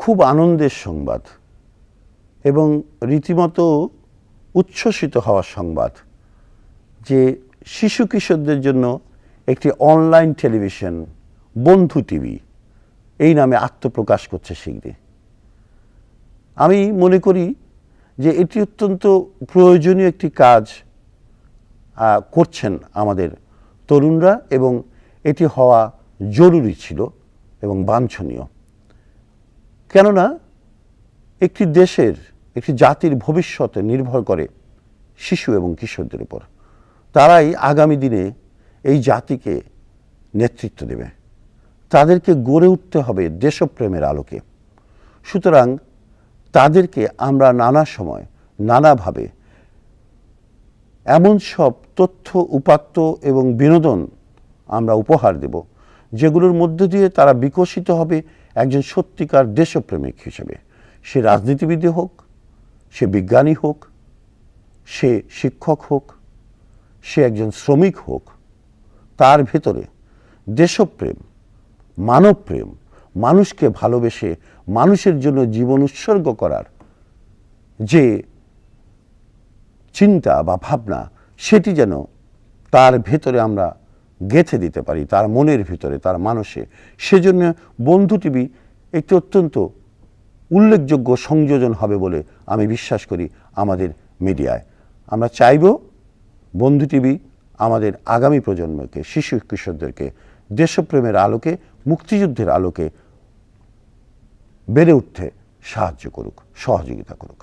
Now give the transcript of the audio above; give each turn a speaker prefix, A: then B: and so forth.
A: খুব আনন্দের সংবাদ এবং রীতিমতো উচ্ছ্বসিত হওয়ার সংবাদ যে শিশু কিশোরদের জন্য একটি অনলাইন টেলিভিশন বন্ধু টিভি এই নামে আত্মপ্রকাশ করছে শীঘ্রই। আমি মনে করি যে এটি অত্যন্ত প্রয়োজনীয় একটি কাজ করছেন আমাদের তরুণরা এবং এটি হওয়া জরুরি ছিল এবং বাঞ্ছনীয়। কেননা একটি দেশের একটি জাতির ভবিষ্যৎ নির্ভর করে শিশু এবং কিশোরদের উপর। তারাই আগামী দিনে এই জাতিকে নেতৃত্ব দেবে, তাদেরকে গড়ে উঠতে হবে দেশপ্রেমের আলোকে। সুতরাং তাদেরকে আমরা নানা সময় নানাভাবে এমন সব তথ্য উপাত্ত এবং বিনোদন আমরা উপহার দেব যেগুলোর মধ্য দিয়ে তারা বিকশিত হবে একজন সত্যিকার দেশপ্রেমিক হিসেবে। সে রাজনীতিবিদ হোক, সে বিজ্ঞানী হোক, সে শিক্ষক হোক, সে একজন শ্রমিক হোক, তার ভেতরে দেশপ্রেম, মানবপ্রেম, মানুষকে ভালোবেসে মানুষের জন্য জীবন উৎসর্গ করার যে চিন্তা বা ভাবনা, সেটি যেন তার ভেতরে আমরা গেঁথে দিতে পারি, তার মনের ভিতরে, তার মানসে। সেজন্য বন্ধু টিভি একটি অত্যন্ত উল্লেখযোগ্য সংযোজন হবে বলে আমি বিশ্বাস করি আমাদের মিডিয়ায়। আমরা চাইব বন্ধু টিভি আমাদের আগামী প্রজন্মকে, শিশু কিশোরদেরকে দেশপ্রেমের আলোকে, মুক্তিযুদ্ধের আলোকে বেড়ে উঠতে সাহায্য করুক, সহযোগিতা করুক।